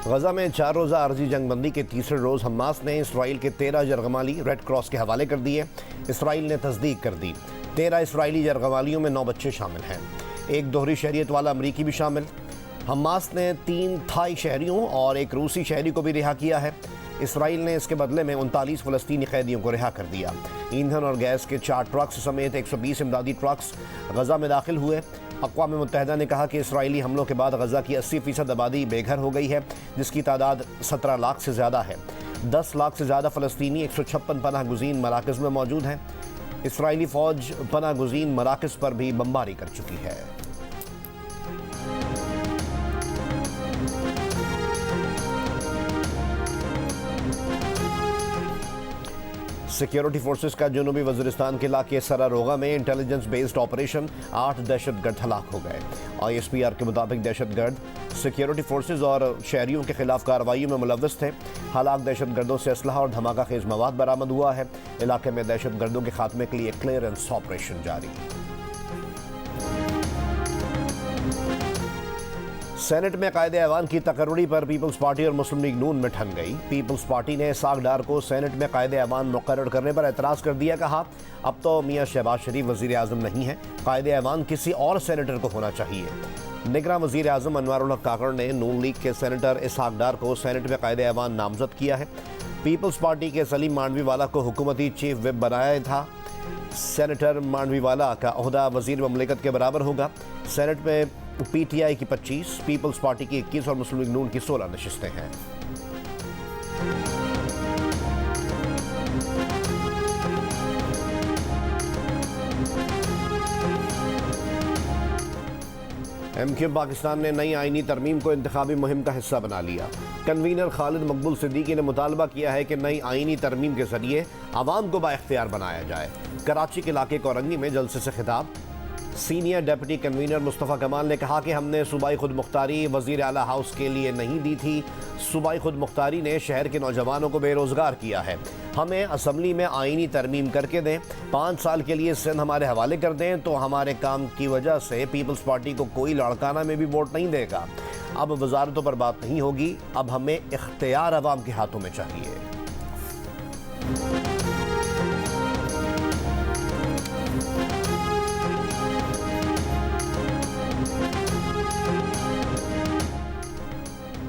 गजा में 4 रोज़ा आर्जी जंगबंदी के तीसरे रोज़ हमास ने इसराइल के 13 यरगमाली रेड क्रॉस के हवाले कर दिए। इसराइल ने तस्दीक कर दी 13 इसराइली यरगमालियों में 9 बच्चे शामिल हैं। एक दोहरी शहरियत वाला अमरीकी भी शामिल। हमास ने 3 थाई शहरियों और एक रूसी शहरी को भी रिहा किया है। इसराइल ने इसके बदले में 39 फ़लस्तीनी कैदियों को रिहा कर दिया। ईंधन और गैस के 4 ट्रक्स समेत 120 इमदादी ट्रक्स गजा में दाखिल हुए। अक़वाम मुत्तहिदा ने कहा कि इसराइली हमलों के बाद गजा की 80% आबादी बेघर हो गई है, जिसकी तादाद 17 लाख से ज़्यादा है। 10 लाख से ज़्यादा फ़लस्तीनी 156 पनाह गुज़ीन मराकज़ में मौजूद हैं। इसराइली फ़ौज पनाह गुज़ीन मराकज़ पर भी बमबारी कर चुकी है। सिक्योरिटी फोर्सेस का जनूबी वज़ीरिस्तान के इलाके सरारोगा में इंटेलिजेंस बेस्ड ऑपरेशन 8 दहशतगर्द हलाक हो गए। ISPR के मुताबिक दहशतगर्द सिक्योरिटी फोर्सेस और शहरियों के खिलाफ कार्रवाइयों में मुलव्वस थे। हलाक दहशतगर्दों से असलहा और धमाका खेज मवाद बरामद हुआ है। इलाके में दहशतगर्दों के खात्मे के लिए क्लियरेंस ऑपरेशन जारी। सेनेट में कायदे ऐवान की तकर्री पर पीपल्स पार्टी और मुस्लिम लीग नून में ठन गई। पीपल्स पार्टी ने इसाक डार को सेनेट में कायदे ऐवान मुकर्रर करने पर एतराज़ कर दिया। कहा, अब तो मियाँ शहबाज शरीफ वज़ीर आज़म नहीं है, कायदे ऐवान किसी और सेनेटर को होना चाहिए। निगरान वज़ीर आज़म अनवारुल हक काकड़ ने नून लीग के सेनेटर इसाक डार को सेनेट में कायदे ऐवान नामजद किया है। पीपल्स पार्टी के सलीम मांडवीवाला को हुकूमती चीफ विप बनाया था। सेनेटर मांडवीवाला का ओहदा वज़ीर ममलिकत के बराबर होगा। सेनेट में PTI की 25, पीपल्स पार्टी की 21 और मुस्लिम लीग नून की 16 नशिस्तें हैं। MQ पाकिस्तान ने नई आईनी तरमीम को इंतखाबी मुहिम का हिस्सा बना लिया। कन्वीनर खालिद मकबूल सिद्दीकी ने मुतालबा किया है कि नई आईनी तरमीम के जरिए आवाम को बाइख्तियार बनाया जाए। कराची के इलाके कोरंगी में जलसे से खिताब। सीनियर डिप्टी कन्वीनर मुस्तफ़ा कमाल ने कहा कि हमने सूबाई खुद मुख्तारी वज़ीर आला हाउस के लिए नहीं दी थी। सूबाई खुद मुख्तारी ने शहर के नौजवानों को बेरोज़गार किया है। हमें असम्बली में आईनी तरमीम करके दें, 5 साल के लिए सिंध हमारे हवाले कर दें तो हमारे काम की वजह से पीपल्स पार्टी को कोई लाड़काना में भी वोट नहीं देगा। अब वजारतों पर बात नहीं होगी, अब हमें इख्तियार अवाम के हाथों में चाहिए।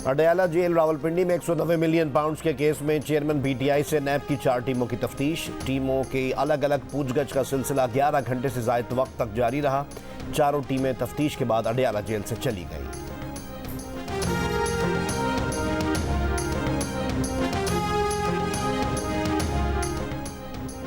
अडयाला जेल रावलपिंडी में 190 मिलियन पाउंड्स के केस में चेयरमैन PTI से नैब की 4 टीमों की तफ्तीश। टीमों की अलग अलग पूछगछ का सिलसिला 11 घंटे से ज़ायद वक्त तक जारी रहा। चारों टीमें तफ्तीश के बाद अडयाला जेल से चली गईं।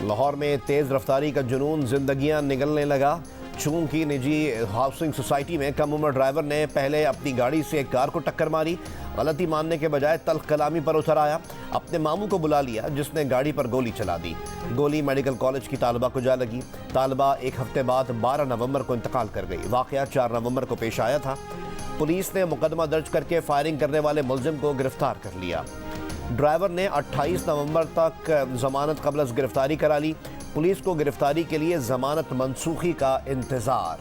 लाहौर में तेज़ रफ्तारी का जुनून, जिंदगियां निगलने लगा। चूंग की निजी हाउसिंग सोसाइटी में कम उम्र ड्राइवर ने पहले अपनी गाड़ी से एक कार को टक्कर मारी। गलती मानने के बजाय तल्ख कलामी पर उतर आया। अपने मामू को बुला लिया, जिसने गाड़ी पर गोली चला दी। गोली मेडिकल कॉलेज की तालिबा को जा लगी। तालिबा 1 हफ्ते बाद 12 नवंबर को इंतकाल कर गई। वाक़या 4 नवंबर को पेश आया था। पुलिस ने मुकदमा दर्ज करके फायरिंग करने वाले मुलजिम को गिरफ्तार कर लिया। ड्राइवर ने 28 नवंबर तक जमानत कबल अज़ गिरफ्तारी करा ली। पुलिस को गिरफ्तारी के लिए जमानत मनसूखी का इंतजार।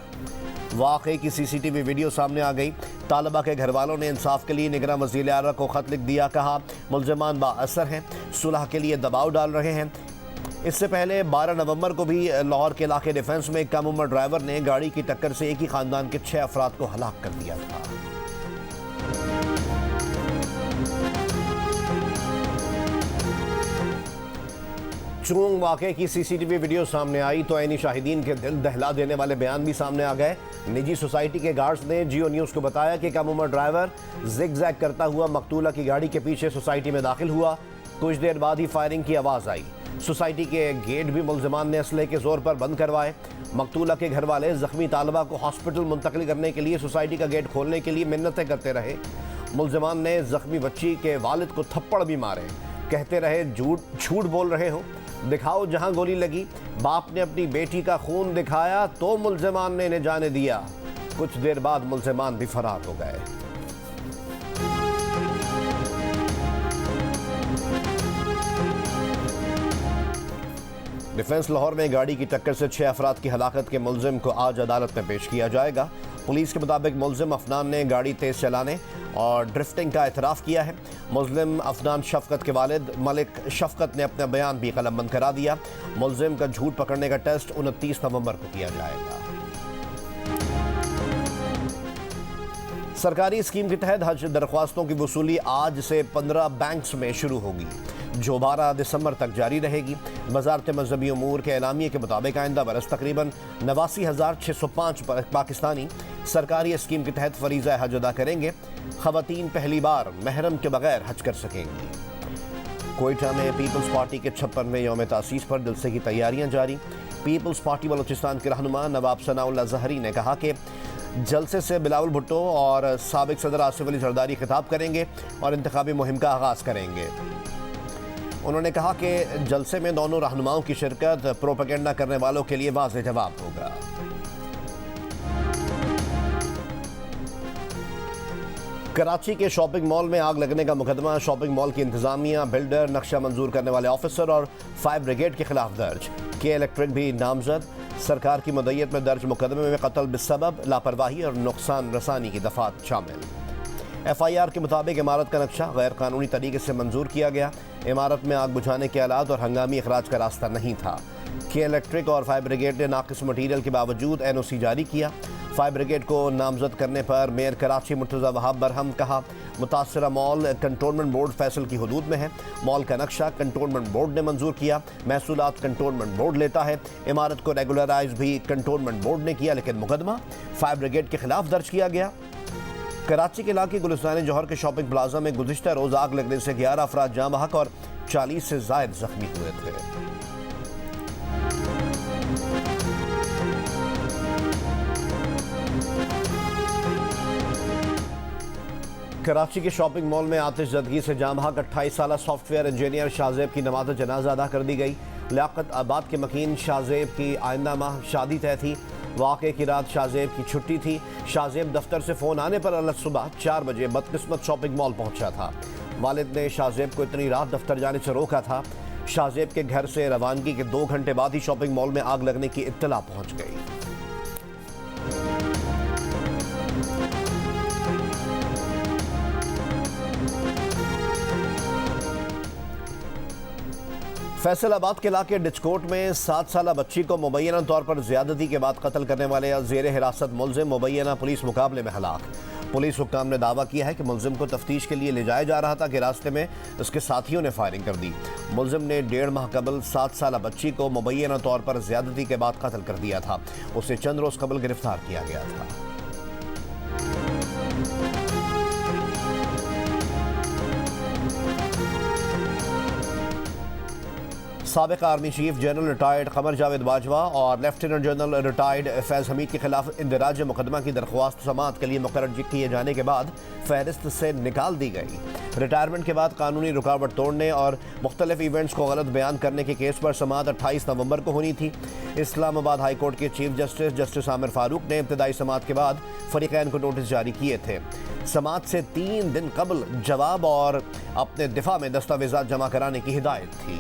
वाक़े की CCTV वीडियो सामने आ गई। तालिबा के घर वालों ने इंसाफ के लिए निगरान वज़ीर आला को ख़त लिख दिया। कहा, मुलजमान बाअसर हैं, सुलह के लिए दबाव डाल रहे हैं। इससे पहले 12 नवंबर को भी लाहौर के इलाके डिफेंस में कम उम्र ड्राइवर ने गाड़ी की टक्कर से एक ही ख़ानदान के 6 अफराद को हलाक कर दिया था। चूंग वाक़े की CCTV वीडियो सामने आई तो ऐनी शाहिदीन के दिल दहला देने वाले बयान भी सामने आ गए। निजी सोसाइटी के गार्ड्स ने जियो न्यूज़ को बताया कि कम उम्र ड्राइवर जिग जैग करता हुआ मकतूला की गाड़ी के पीछे सोसाइटी में दाखिल हुआ। कुछ देर बाद ही फायरिंग की आवाज़ आई। सोसाइटी के गेट भी मुलजमान ने असले के जोर पर बंद करवाए। मकतूला के घर वाले जख्मी तालिबा को हॉस्पिटल मुंतकिल करने के लिए सोसाइटी का गेट खोलने के लिए मिन्नतें करते रहे। मुलजमान ने जख्मी बच्ची के वालिद को थप्पड़ भी मारे। कहते रहे, झूठ बोल रहे हो, दिखाओ जहां गोली लगी। बाप ने अपनी बेटी का खून दिखाया तो मुलजमान ने इन्हें जाने दिया। कुछ देर बाद मुलजमान भी फरार हो गए। डिफेंस लाहौर में गाड़ी की टक्कर से 6 अफराद की हलाकत के मुलजिम को आज अदालत में पेश किया जाएगा। पुलिस के मुताबिक मुलजिम अफनान ने गाड़ी तेज चलाने और ड्रिफ्टिंग का एतराफ़ किया है। मुलजिम अफनान शफकत के वालिद मलिक शफकत ने अपना बयान भी कलमबंद करा दिया। मुलजिम का झूठ पकड़ने का टेस्ट 29 नवंबर को किया जाएगा। सरकारी स्कीम के तहत हज दरख्वास्तों की वसूली आज से 15 बैंक्स में शुरू होगी, जो 12 दिसंबर तक जारी रहेगी। वजारत मजहबी उमूर के एलामिया के मुताबिक आइंदा बरस तकरीबन 89,605 पाकिस्तानी सरकारी स्कीम के तहत फरीज़ा हज अदा करेंगे। ख़वातीन पहली बार महरम के बगैर हज कर सकेंगी। कोयटा में पीपल्स पार्टी के 56वें यौम तासीस पर जलसे की तैयारियां जारी। पीपल्स पार्टी बलोचिस्तान के रहनुमा नवाब सनाउल्लाह ज़हरी ने कहा कि जलसे से बिलावल भुट्टो और साबिक सदर आसिफ अली जरदारी खिताब करेंगे और इंतखाबी मुहिम का आगाज़ करेंगे। उन्होंने कहा कि जलसे में दोनों रहनुमाओं की शिरकत प्रोपेगेंडा करने वालों के लिए वाज़ेह जवाब होगा। कराची के शॉपिंग मॉल में आग लगने का मुकदमा शॉपिंग मॉल की इंतजामिया, बिल्डर, नक्शा मंजूर करने वाले ऑफिसर और फायर ब्रिगेड के खिलाफ दर्ज। के इलेक्ट्रिक भी नामजद। सरकार की मदय्यत में दर्ज मुकदमे में कत्ल बिस्सबब, लापरवाही और नुकसान रसानी की दफात शामिल। FIR के मुताबिक इमारत का नक्शा गैर कानूनी तरीके से मंजूर किया गया। इमारत में आग बुझाने के आलात और हंगामी अखराज का रास्ता नहीं था। के इलेक्ट्रिक और फायर ब्रिगेड ने नाकिस मटीरियल के बावजूद NOC जारी किया। फायर ब्रिगेड को नामजद करने पर मेयर कराची मुर्तज़ा वहाब बरहम कहा, मुतासरा मॉल कंटोनमेंट बोर्ड फैसल की हदूद में है। मॉल का नक्शा कंटोनमेंट बोर्ड ने मंजूर किया। महसूलात कंटोनमेंट बोर्ड लेता है। इमारत को रेगुलराइज भी कंटोनमेंट बोर्ड ने किया, लेकिन मुकदमा फायर ब्रिगेड के खिलाफ दर्ज किया गया। कराची के इलाके गुलिस्तान जौहर के शॉपिंग प्लाजा में गुज़िश्ता रोज़ आग लगने से 11 अफराद जाँ बहक और 40 से ज़ायद जख्मी हुए थे। कराची के शॉपिंग मॉल में आतिशज़दगी से जाँ बहक 28 साला सॉफ्टवेयर इंजीनियर शाहजेब की नमाज़ जनाजा अदा कर दी गई। लियाकत आबाद के मकीन शाहजेब की आइंदा माह शादी तय थी। वाक़े की रात शाहजेब की छुट्टी थी। शाहजेब दफ्तर से फ़ोन आने पर अलग सुबह 4 बजे बदकिस्मत शॉपिंग मॉल पहुंचा था। वालिद ने शाहजेब को इतनी रात दफ्तर जाने से रोका था। शाहजेब के घर से रवानगी के 2 घंटे बाद ही शॉपिंग मॉल में आग लगने की इत्तला पहुंच गई। फैसलाबाद के इलाके डिचकोट में 7 साला बच्ची को मुबैना तौर पर ज़्यादती के बाद कत्ल करने वाले ज़ेर हिरासत मुलजिम मुबैना पुलिस मुकाबले में हलाक। पुलिस हुक्काम ने दावा किया है कि मुलजिम को तफ्तीश के लिए ले जाया जा रहा था कि रास्ते में उसके साथियों ने फायरिंग कर दी। मुलजिम ने 1.5 माह कबल 7 साला बच्ची को मुबैना तौर पर ज़्यादती के बाद कत्ल कर दिया था। उसे चंद रोज़ कबल गिरफ्तार किया गया था। साबिक army chief general retired Qamar Javed Bajwa और लेफ्टिनेंट जनरल रिटायर्ड फैज़ हमीद के खिलाफ इंदराज मुकदमा की दरख्वास्त समाअत के लिए मुकर्रर किए जाने के बाद फहरिस्त से निकाल दी गई। रिटायरमेंट के बाद कानूनी रुकावट तोड़ने और मुख्तलिफ इवेंट्स को गलत बयान करने के केस पर समाअत 28 नवंबर को होनी थी। इस्लामाबाद हाई कोर्ट के चीफ जस्टिस आमिर फारूक ने इब्तदाई समाअत के बाद फरीकैन को नोटिस जारी किए थे। समाअत से 3 दिन कबल जवाब और अपने दिफा में दस्तावेजात जमा कराने की हिदायत थी।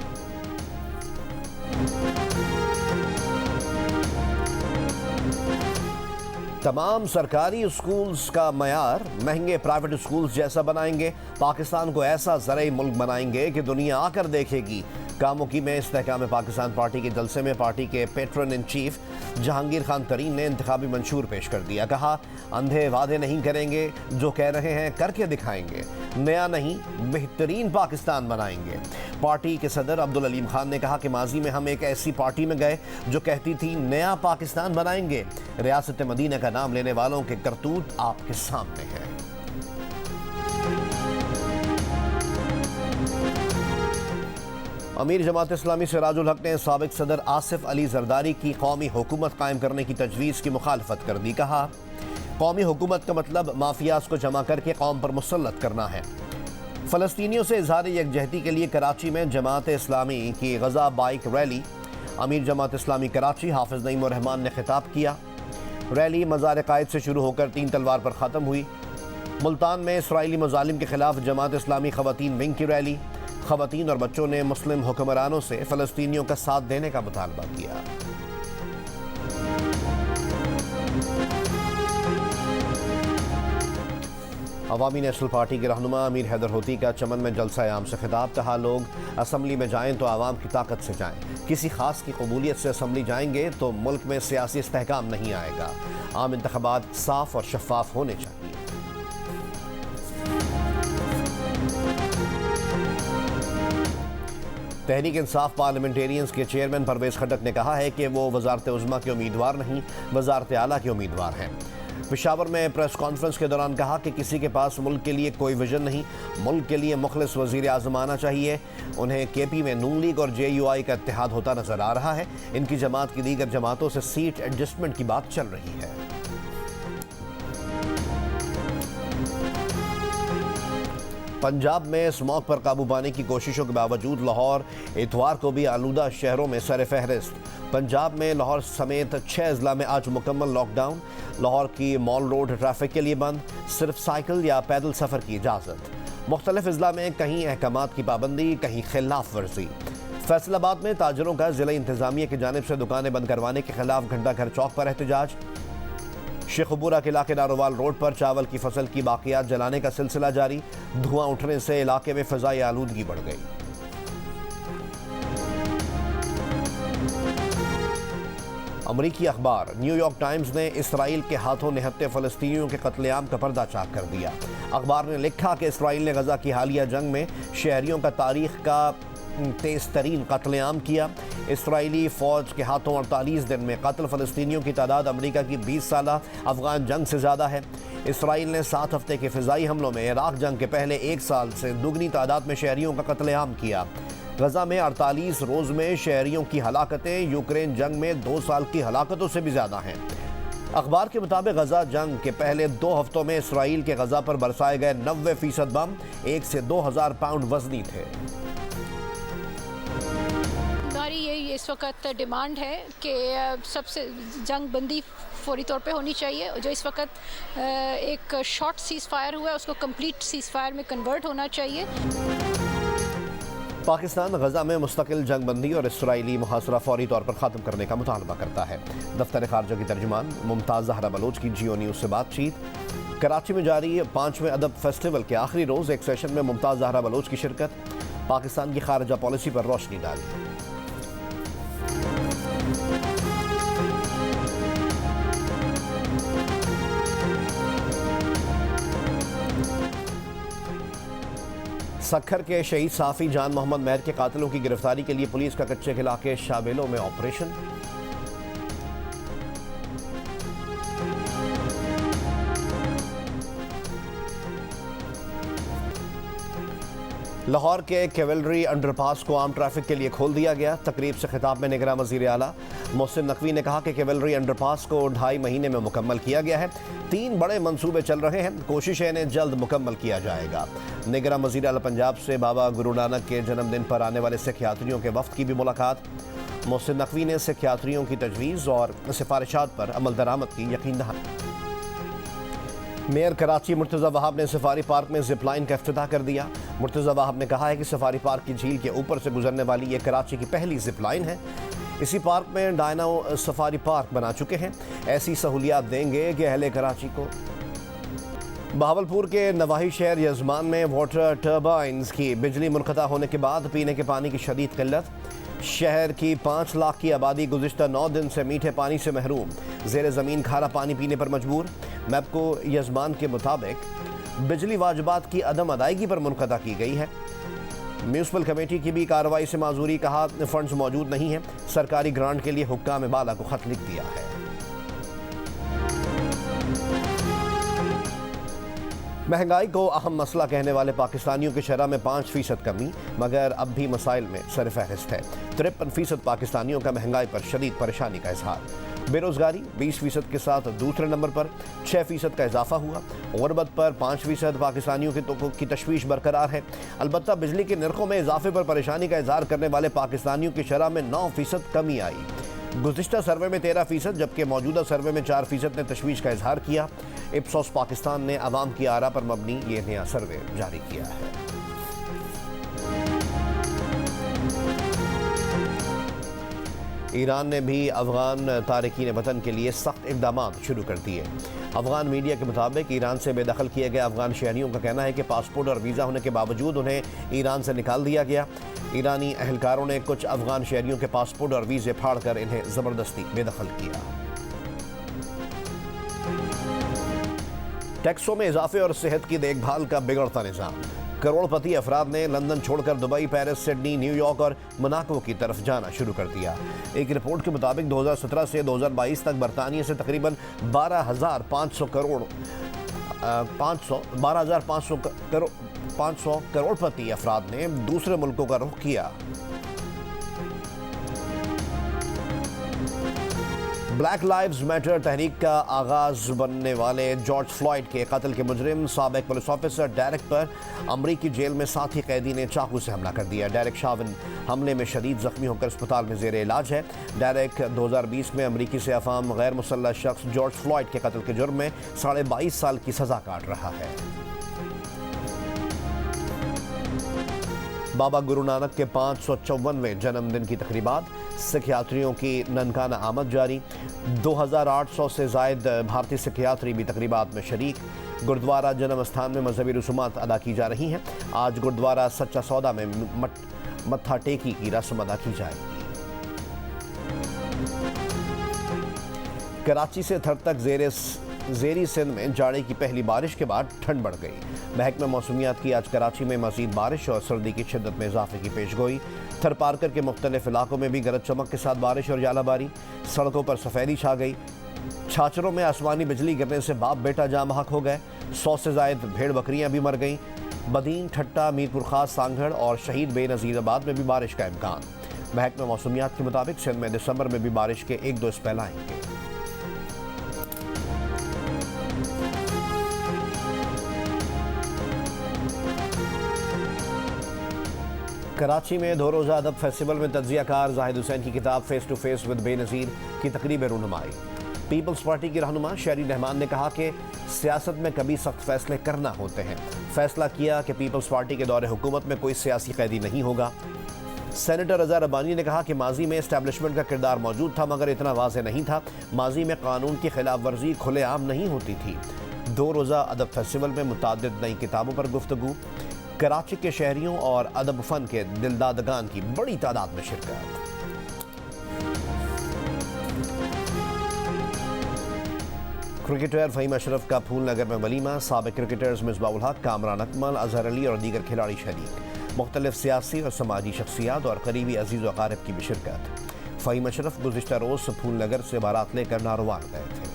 तमाम सरकारी स्कूल्स का मयार महंगे प्राइवेट स्कूल्स जैसा बनाएंगे। पाकिस्तान को ऐसा ज़रई मुल्क बनाएंगे कि दुनिया आकर देखेगी। कामुकी में इस्तेहकाम पाकिस्तान पार्टी के जलसे में पार्टी के patron in chief Jahangir Khan Tareen ने इंतखाबी मंशूर पेश कर दिया। कहा, अंधे वादे नहीं करेंगे, जो कह रहे हैं करके दिखाएंगे। नया नहीं, बेहतरीन पाकिस्तान बनाएंगे। पार्टी के सदर अब्दुल अलीम खान ने कहा कि माजी में हम एक ऐसी पार्टी में गए जो कहती थी नया पाकिस्तान बनाएंगे। रियासत मदीना का नाम लेने वालों के करतूत आपके सामने है। अमीर जमात इस्लामी सिराजुल हक ने साबिक सदर आसिफ अली जरदारी की कौमी हुकूमत कायम करने की तजवीज़ की मुखालफत कर दी। कहा, कौमी हुकूमत का मतलब माफियाज को जमा करके कौम पर मुसल्लत करना है। फ़लस्तीनियों से इज़हार यकजहती के लिए कराची में जमात इस्लामी की गज़ा बाइक रैली। अमीर जमात इस्लामी कराची हाफिज़ नईम रहमान ने खिताब किया। रैली मज़ार कायद से शुरू होकर 3 तलवार पर ख़त्म हुई। मुल्तान में इसराइली मज़ालिम के खिलाफ जमात इस्लामी ख़वातीन विंग की रैली। ख़वातीन और बच्चों ने मुस्लिम हुक्मरानों से फ़लस्तीनियों का साथ देने का मुतालबा किया। अवामी नेशनल पार्टी के रहनुमा अमीर हैदर होती का चमन में जलसा आम से खिताब। कहा, लोग असम्बली में जाएं तो आवाम की ताकत से जाएं, किसी खास की कबूलियत से असम्बली जाएंगे तो मुल्क में सियासी इस्तेहकाम नहीं आएगा। आम इंतखाबात साफ और शफाफ होने चाहिए। तहरीक इंसाफ पार्लियामेंटेरियंस के चेयरमैन परवेज खट्टक ने कहा है कि वो वजारत उज़्मा के उम्मीदवार नहीं, वजारत आला के उम्मीदवार हैं। पेशावर में प्रेस कॉन्फ्रेंस के दौरान कहा कि किसी के पास मुल्क के लिए कोई विजन नहीं, मुल्क के लिए मुखलिस वज़ीर आज़म आना चाहिए। उन्हें केपी में नून लीग और JUI का इत्तेहाद होता नजर आ रहा है। इनकी जमात की दीगर जमातों से सीट एडजस्टमेंट की बात चल रही है। पंजाब में स्मॉग पर काबू पाने की कोशिशों के बावजूद लाहौर इतवार को भी आलूदा शहरों में सर फहरिस्त। पंजाब में लाहौर समेत 6 अजला में आज मुकम्मल लॉकडाउन। लाहौर की मॉल रोड ट्रैफिक के लिए बंद, सिर्फ साइकिल या पैदल सफ़र की इजाज़त। मुख्तलिफ अजला में कहीं अहकामात की पाबंदी, कहीं खिलाफ वर्जी। फैसलाबाद में ताजरों का जिला इंतजामिया की जानिब से दुकानें बंद करवाने के खिलाफ घंटा घर चौक पर एहतजाज। शेखुपुरा के इलाके नारोवाल रोड पर चावल की फसल की बाकियात जलाने का सिलसिला जारी। धुआं उठने से इलाके में फ़िज़ाई आलूदगी बढ़ गई। अमरीकी अखबार न्यूयॉर्क टाइम्स ने इसराइल के हाथों निहत्ते फ़लस्तीनियों के कत्लेआम का पर्दा चाक कर दिया। अखबार ने लिखा कि इसराइल ने गजा की हालिया जंग में शहरियों का तारीख का तेज़ तरीन कत्लेआम किया। इसराइली फ़ौज के हाथों 48 दिन में कत्ल फ़लस्तीनियों की तादाद अमरीका की 20 साला अफ़गान जंग से ज़्यादा है। इसराइल ने 7 हफ्ते के फ़िज़ाई हमलों में इराक़ जंग के पहले 1 साल से दुगनी तादाद में शहरियों का कत्लेआम किया। गजा में 48 रोज़ में शहरियों की हलाकतें यूक्रेन जंग में 2 साल की हलाकतों से भी ज़्यादा हैं। अखबार के मुताबिक गजा जंग के पहले 2 हफ्तों में इसराइल के गजा पर बरसाए गए 90% बम 1 से 2000 पाउंड वजनी थे। हमारी ये इस वक्त डिमांड है कि सबसे जंग बंदी फौरी तौर पे होनी चाहिए। जो इस वक्त एक शॉर्ट सीज़ फायर हुआ है उसको कंप्लीट सीज़ फायर में कन्वर्ट होना चाहिए। पाकिस्तान गजा में मुस्तकिल जंग बंदी और इसराइली मुहासरा फौरी तौर पर ख़त्म करने का मुतालबा करता है। दफ्तर खारजा की तर्जुमान मुमताज़ ज़हरा बलोच की जियो न्यूज़ से बातचीत। कराची में जारी 5वें अदब फेस्टिवल के आखिरी रोज़ एक सेशन में मुमताज़ ज़हरा बलोच की शिरकत। पाकिस्तान की खारजा पॉलिसी पर रोशनी डाली। सक्खर के शहीद साफ़ी जान मोहम्मद महर के कातिलों की गिरफ्तारी के लिए पुलिस का कच्चे इलाके शाबेलों में ऑपरेशन। लाहौर के कैवलरी अंडरपास को आम ट्रैफिक के लिए खोल दिया गया। तकरीब से खिताब में निगरान वज़ीर आला मोहसिन नकवी ने कहा कि कैवलरी अंडरपास को 2.5 महीने में मुकम्मल किया गया है। 3 बड़े मंसूबे चल रहे हैं, कोशिश है इन्हें जल्द मुकम्मल किया जाएगा। निगरान वज़ीर आला पंजाब से बाबा गुरु नानक के जन्मदिन पर आने वाले सिख यात्रियों के वफ्द की भी मुलाकात। मोहसिन नकवी ने सिख यात्रियों की तजवीज़ और सिफारिशात पर अमल दरामद की यकीन दहानी। मेयर कराची मुर्तज़ा वहाब ने सफारी पार्क में जिप लाइन का इफ्तिताह कर दिया। मुर्तज़ा वहाब ने कहा है कि सफारी पार्क की झील के ऊपर से गुजरने वाली ये कराची की पहली जिप लाइन है। इसी पार्क में डायनो सफारी पार्क बना चुके हैं। ऐसी सहूलियात देंगे कि अहले कराची को। बहावलपुर के नवाही शहर यजमान में वाटर टर्बाइन्स की बिजली मुनक़ता होने के बाद पीने के पानी की शदीद किल्लत। शहर की 5 लाख की आबादी गुज़िश्ता 9 दिन से मीठे पानी से महरूम, ज़ेर ज़मीन खारा पानी पीने पर मजबूर। मैपको यजमान के मुताबिक बिजली वाजिबात की अदम अदायगी पर मुनक़ता की गई है। म्यूनसिपल कमेटी की भी कार्रवाई से माजूरी। कहा, फंड्स मौजूद नहीं हैं। सरकारी ग्रांट के लिए हुक्काम बाला को खत लिख दिया है। महंगाई को अहम मसला कहने वाले पाकिस्तानियों की शरह में 5% कमी, मगर अब भी मसाइल में सरफहरिस्त है। 53% पाकिस्तानियों का महंगाई पर शदीद परेशानी का इजहार। बेरोजगारी 20% के साथ दूसरे नंबर पर 6% का इजाफा हुआ। गुर्बत पर 5% पाकिस्तानियों की तशवीश बरकरार है। अलबत्ता बिजली के नरखों में इजाफे पर परेशानी का इजहार करने वाले पाकिस्तानियों की शरह में 9% कमी आई। गुज़िश्ता सर्वे में 13%, जबकि मौजूदा सर्वे में 4% ने तशवीश का इजहार किया। इप्सोस पाकिस्तान ने अवाम की आरा पर मबनी ये नया सर्वे जारी किया है। ईरान ने भी अफगान तारकीन वतन के लिए सख्त सख्त इकदाम शुरू कर दिए। अफगान मीडिया के मुताबिक ईरान से बेदखल किए गए अफगान शहरियों का कहना है कि पासपोर्ट और वीज़ा होने के बावजूद उन्हें ईरान से निकाल दिया गया। ईरानी अहलकारों ने कुछ अफगान शहरियों के पासपोर्ट और वीज़े फाड़कर इन्हें ज़बरदस्ती बेदखल किया। टैक्सों में इजाफे और सेहत की देखभाल का बिगड़ता निज़ाम। करोड़पति अफराद ने लंदन छोड़कर दुबई, पेरिस, सिडनी, न्यूयॉर्क और मोनाको की तरफ जाना शुरू कर दिया। एक रिपोर्ट के मुताबिक 2017 से 2022 तक बरतानिया से तकरीबन 12,500 करोड़पति अफराद ने दूसरे मुल्कों का रुख किया। ब्लैक लाइव्स मैटर तहरीक का आगाज बनने वाले जॉर्ज फ्लॉयड के कत्ल के मुजरिम साबिक पुलिस ऑफिसर डेरेक पर अमरीकी जेल में साथी कैदी ने चाकू से हमला कर दिया। डेरेक शाविन हमले में शदीद जख्मी होकर अस्पताल में जेर इलाज है। डेरेक 2020 में अमरीकी से अफाम गैर मुसल्लह शख्स जॉर्ज फ्लॉयड के कत्ल के जुर्म में 22.5 साल की सजा काट रहा है। बाबा गुरु नानक के 554वें जन्मदिन की तकरीबात, सिख यात्रियों की ननकाना आमद जारी। 2800 से जायद भारतीय सिख यात्री भी तकरीबात में शरीक। गुरुद्वारा जन्म स्थान में मजहबी रसूमात अदा की जा रही हैं। आज गुरुद्वारा सच्चा सौदा में मत्था टेकी की रस्म अदा की जाएगी। कराची से थर तक ज़ेरी सिंध में जाड़े की पहली बारिश के बाद ठंड बढ़ गई। महकमा मौसमियात की आज कराची में मज़ीद बारिश और सर्दी की शिद्दत में इजाफे की पेशगोई। थर पारकर के मुख्तलिफ इलाकों में भी गरज चमक के साथ बारिश और जालाबारी। सड़कों पर सफेदी छा गई। छाछरों में आसमानी बिजली गिरने से बाप बेटा जाम हक हो गए। 100 से जायद भेड़ बकरियां भी मर गईं। बदीन, ठट्टा, मीरपुर खास, सांगड़ और शहीद बेनज़ीराबाद में भी बारिश का इम्कान। महकमा मौसमियात के मुताबिक सिंध में दिसंबर में भी बारिश के 1-2 स्पेल आएंगे। कराची में 2 रोज़ा अदब फेस्टिवल में तज्ज़ियाकार जाहिद हुसैन की किताब face to face with Benazir की तकरीब रहनुमाई। पीपल्स पार्टी के रहनुमा शहरी रहमान ने कहा कि सियासत में कभी सख्त फैसले करना होते हैं। फैसला किया कि पीपल्स पार्टी के दौरे हुकूमत में कोई सियासी कैदी नहीं होगा। सेनेटर रज़ा रब्बानी ने कहा कि माजी में एस्टैब्लिशमेंट का किरदार मौजूद था मगर इतना वाज़े नहीं था। माजी में कानून की खिलाफ वर्जी खुलेआम नहीं होती थी। 2 रोज़ा अदब फेस्टिवल में मुताद्दिद नई किताबों पर गुफ्तगू। कराची के शहरियों और अदब फन के दिलदादगान की बड़ी तादाद में शिरकत। क्रिकेटर फ़हीम अशरफ का फूलनगर में वलीमा। साबिक क्रिकेटर्स मिसबाह उल हक, कामरान अकमल, अजहर अली और दीगर खिलाड़ी शरीक। मुख्तलिफ सियासी और समाजी शख्सियात और करीबी अजीज़ व अकारिब की भी शिरकत। फ़हीम अशरफ गुज़िश्ता रोज़ फूलनगर से बारात लेकर नारोवाल गए थे।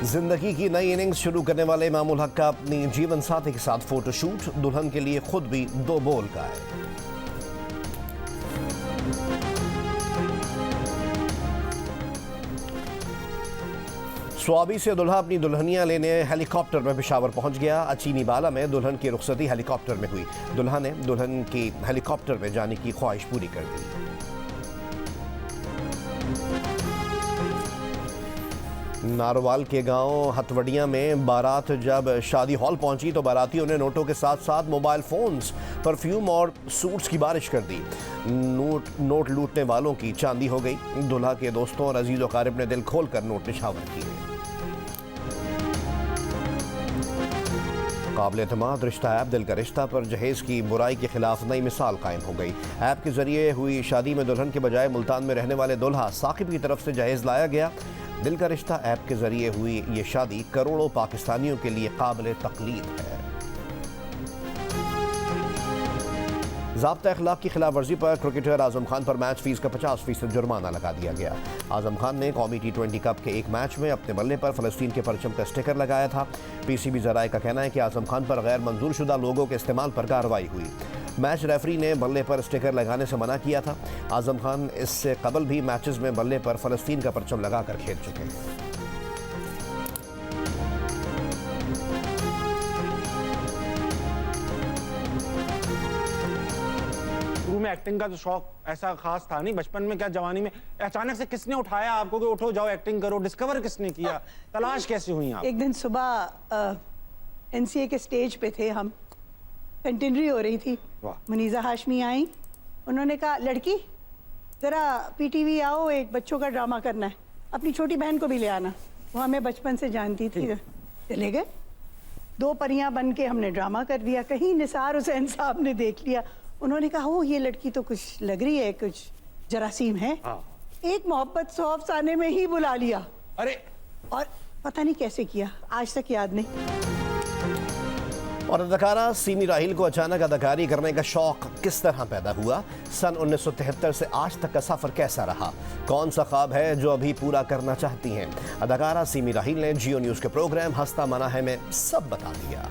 जिंदगी की नई इनिंग्स शुरू करने वाले इमाम उल हक का अपनी जीवन साथी के साथ फोटोशूट। दुल्हन के लिए खुद भी 2 बोल का है। स्वाबी से दुल्हा अपनी दुल्हनियां लेने हेलीकॉप्टर में पेशावर पहुंच गया। अचीनी बाला में दुल्हन की रुखसती हेलीकॉप्टर में हुई। दुल्हा ने दुल्हन की हेलीकॉप्टर में जाने की ख्वाहिश पूरी कर दी। नारोवाल के गांव हथवड़िया में बारात जब शादी हॉल पहुंची तो बारातियों ने नोटों के साथ साथ मोबाइल फोन्स, परफ्यूम और सूट्स की बारिश कर दी। नोट लूटने वालों की चांदी हो गई। दुल्हा के दोस्तों और अजीज़ व अकारिब ने दिल खोल कर नोट निछावर किए। काबिल-ए-एतमाद रिश्ता ऐप दिल का रिश्ता पर जहेज की बुराई के खिलाफ नई मिसाल कायम हो गई। ऐप के जरिए हुई शादी में दुल्हन के बजाय मुल्तान में रहने वाले दुल्हा साकिब की तरफ से जहेज लाया गया। दिल का रिश्ता ऐप के जरिए हुई ये शादी करोड़ों पाकिस्तानियों के लिए काबिल तकलीद है। ज़ाब्ता अखलाक की खिलाफ वर्जी पर क्रिकेटर आजम खान पर मैच फीस का 50% जुर्माना लगा दिया गया। आजम खान ने कौमी T20 कप के एक मैच में अपने बल्ले पर फ़लस्तीन के परचम का स्टिकर लगाया था। PCB ज़राए का कहना है कि आजम खान पर गैर मंजूर शुदा लोगों के इस्तेमाल पर कार्रवाई हुई। मैच रेफरी ने बल्ले पर स्टिकर लगाने से मना किया था। आजम खान इससे कबल भी मैचेस में बल्ले पर फ़लस्तीन का परचम लगाकर खेल चुके हैं। में एक्टिंग का तो शौक ऐसा खास था नहीं बचपन में, क्या जवानी में अचानक से किसने उठाया आपको कि उठो जाओ एक्टिंग करो? डिस्कवर किसने किया? तलाश कैसे हुई आप? एक दिन सुबह NCA के स्टेज पे थे हम, कंटेनरी हो रही थी। मुनीज़ा हाशमी आई, उन्होंने कहा लड़की ज़रा PTV आओ, एक बच्चों का ड्रामा करना है। अपनी छोटी बहन को भी ले आना, वो हमें बचपन से जानती थी। चले गए, 2 परियां बन के हमने ड्रामा कर दिया। कहीं निसार हुसैन साहब ने देख लिया, उन्होंने कहा हो ये लड़की तो कुछ लग रही है, कुछ जरासीम है। एक मोहब्बत 100 अफसाने में ही बुला लिया। अरे और पता नहीं कैसे किया, आज तक याद नहीं। और अदाकारा सीमी राहील को अचानक अदाकारी करने का शौक किस तरह पैदा हुआ? सन 1973 से आज तक का सफर कैसा रहा? कौन सा ख्वाब है जो अभी पूरा करना चाहती हैं? अदाकारा सीमी राहील ने जियो न्यूज़ के प्रोग्राम हस्ता मना है में सब बता दिया।